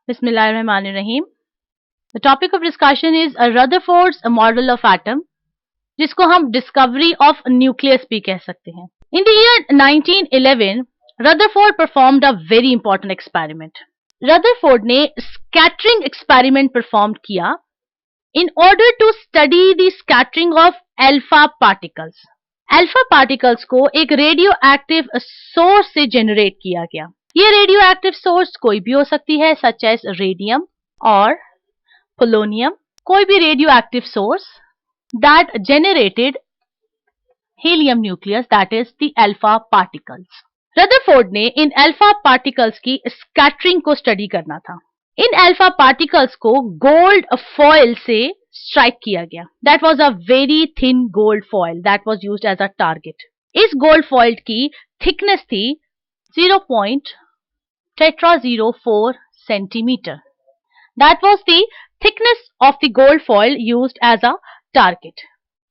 Bismillahirrahmanirrahim. The topic of discussion is Rutherford's model of atom, जिसको हम discovery of nucleus भी कह सकते हैं. In the year 1911, Rutherford performed a very important experiment. Rutherford ने scattering experiment perform किया in order to study the scattering of alpha particles. Alpha particles को एक radioactive source से generate किया गया. ये radioactive source कोई भी हो सकती है, such as radium or polonium, कोई भी radioactive source that generated helium nucleus, that is the alpha particles. Rutherford ने इन alpha particles की scattering को study करना था. इन alpha particles को gold foil से strike किया गया. That was a very thin gold foil that was used as a target. इस gold foil की thickness थी 0.04 centimeter. That was the thickness of the gold foil used as a target.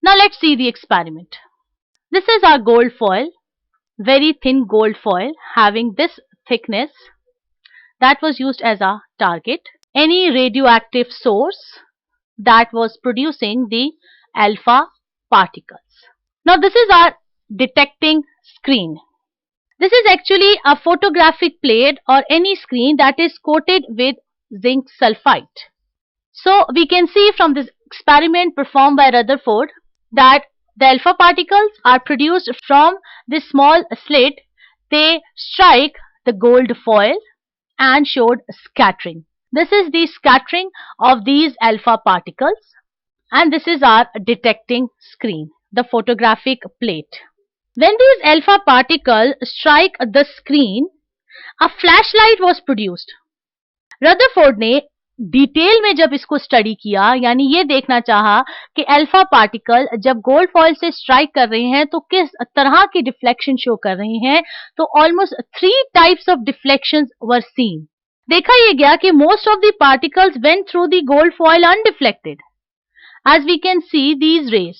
Now let's see the experiment. This is our gold foil, very thin gold foil having this thickness that was used as a target. Any radioactive source that was producing the alpha particles. Now this is our detecting screen. This is actually a photographic plate or any screen that is coated with zinc sulfide. So we can see from this experiment performed by Rutherford that the alpha particles are produced from this small slit. They strike the gold foil and showed scattering. This is the scattering of these alpha particles, and this is our detecting screen, the photographic plate. When these alpha particles strike the screen, a flashlight was produced. Rutherford ने detail में जब इसको study किया, यानी ये देखना चाहा कि अल्फा पार्टिकल जब गोल्ड फॉइल से स्ट्राइक कर रहे हैं तो किस तरह की डिफ्लेक्शन शो कर रहे हैं, तो almost 3 types of deflections were seen. देखा यह गया कि most of the particles went through the gold foil undeflected. As we can see these rays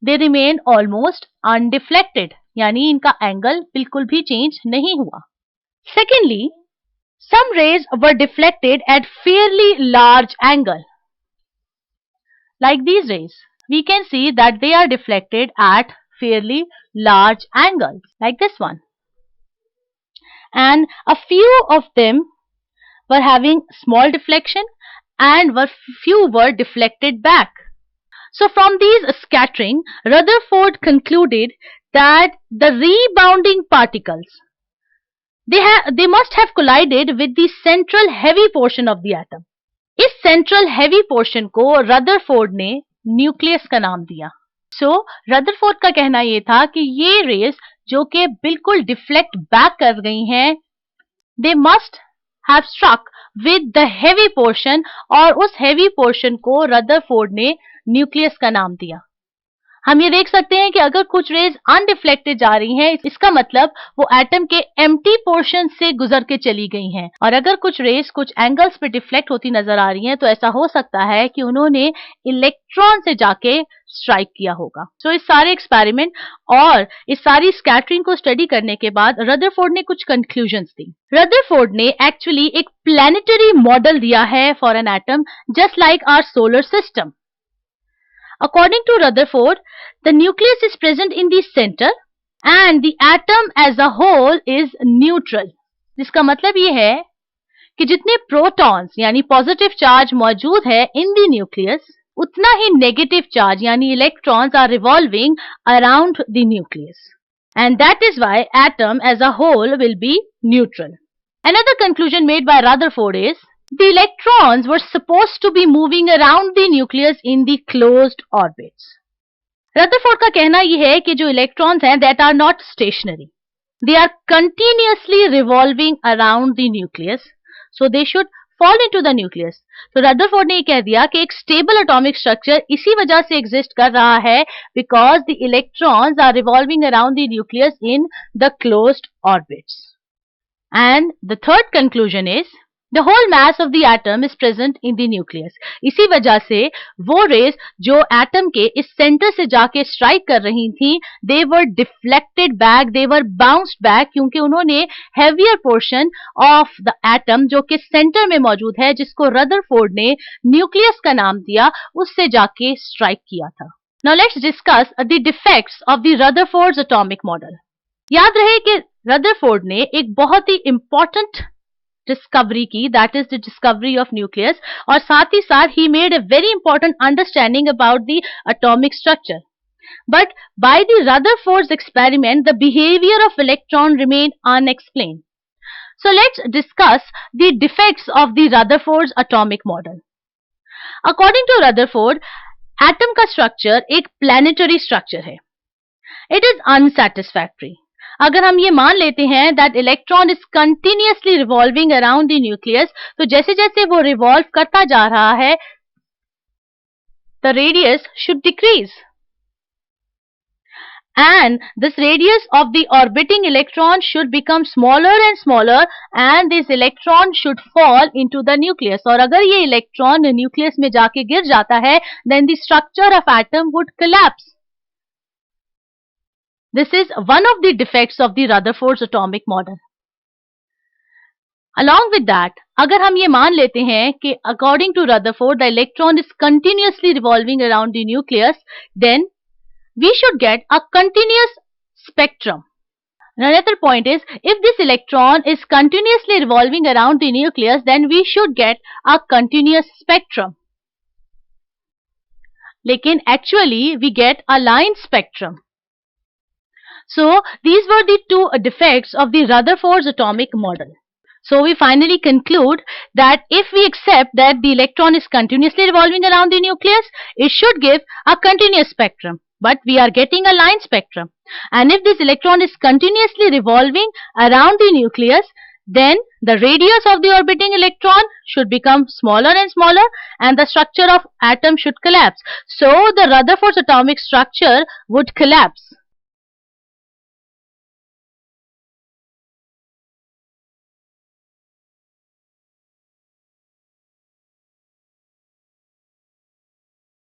they remain almost undeflected, यानी इनका एंगल बिल्कुल भी चेंज नहीं हुआ. Secondly, some rays were deflected at fairly large angle. Like these rays, we can see that they are deflected at fairly large angles, like this one. And a few of them were having small deflection and few were deflected back. So from these scattering, Rutherford concluded that the rebounding particles, they must have collided with the central heavy portion of the atom. इस central heavy portion को Rutherford ने nucleus का नाम दिया. So Rutherford का कहना ये था कि ये rays जो कि बिल्कुल deflect back कर गई हैं, they must have struck with the heavy portion, और उस heavy portion को Rutherford ने nucleus का नाम दिया. हम ये देख सकते हैं कि अगर कुछ रेज अनडिफ्लेक्टेड जा रही हैं, इसका मतलब वो एटम के एम्प्टी पोर्शन से गुजर के चली गई हैं, और अगर कुछ रेज कुछ एंगल्स पे डिफ्लेक्ट होती नजर आ रही हैं तो ऐसा हो सकता है कि उन्होंने इलेक्ट्रॉन से जाके स्ट्राइक किया होगा. सो इस सारे एक्सपेरिमेंट और इस सारी स्कैटरिंग को स्टडी करने के बाद रदरफोर्ड ने कुछ कंक्लूजन्स दी. रदरफोर्ड ने एक्चुअली एक प्लैनेटरी मॉडल दिया है for an atom just like our solar system. According to Rutherford, the nucleus is present in the center and the atom as a whole is neutral. जिसका मतलब ये है कि जितने प्रोटॉन्स यानी पॉजिटिव चार्ज मौजूद है इन द न्यूक्लियस, उतना ही नेगेटिव चार्ज यानी electrons are revolving around the nucleus, and that is why atom as a whole will be neutral. Another conclusion made by Rutherford is the electrons were supposed to be moving around the nucleus in the closed orbits. Rutherford का कहना यह है कि जो electrons हैं that are not stationary, they are continuously revolving around the nucleus, so they should fall into the nucleus. तो Rutherford ने ये कह दिया कि एक stable atomic structure इसी वजह से exist कर रहा है because the electrons are revolving around the nucleus in the closed orbits. And the third conclusion is The whole mass of the atom is present in the nucleus. इसी वजह से वो रेज जो एटम के इस सेंटर से जाके strike कर रही थी, they were deflected back, they were bounced back, क्योंकि उन्होंने heavier portion of the atom जो कि सेंटर में मौजूद है, जिसको रदरफोर्ड ने न्यूक्लियस का नाम दिया, उससे जाके स्ट्राइक किया था. Now let's discuss the defects of the Rutherford's atomic model. याद रहे कि रदरफोर्ड ने एक बहुत ही इंपॉर्टेंट डिस्कवरी की, that is the discovery of nucleus, और साथ ही साथ he made a very important understanding about the atomic structure. But by the Rutherford's experiment, the behavior of electron remained unexplained. So let's discuss the defects of the Rutherford's atomic model. According to Rutherford, atom का structure एक planetary structure है. It is unsatisfactory. अगर हम ये मान लेते हैं that electron is continuously revolving around the nucleus, तो जैसे जैसे वो revolve करता जा रहा है, the radius should decrease. And this radius of the orbiting electron should become smaller and smaller, and this electron should fall into the nucleus. और अगर ये electron nucleus में जाके गिर जाता है, then the structure of atom would collapse. This is one of the defects of the Rutherford's atomic model. Along with that, अगर हम ये मान लेते हैं कि according to Rutherford, the electron is continuously revolving around the nucleus, then we should get a continuous spectrum. Another point is, if this electron is continuously revolving around the nucleus, then we should get a continuous spectrum. लेकिन actually we get a line spectrum. So these were the two defects of the Rutherford's atomic model. So we finally conclude that if we accept that the electron is continuously revolving around the nucleus, it should give a continuous spectrum. But we are getting a line spectrum. And if this electron is continuously revolving around the nucleus, then the radius of the orbiting electron should become smaller and smaller, and the structure of atom should collapse. So the Rutherford's atomic structure would collapse.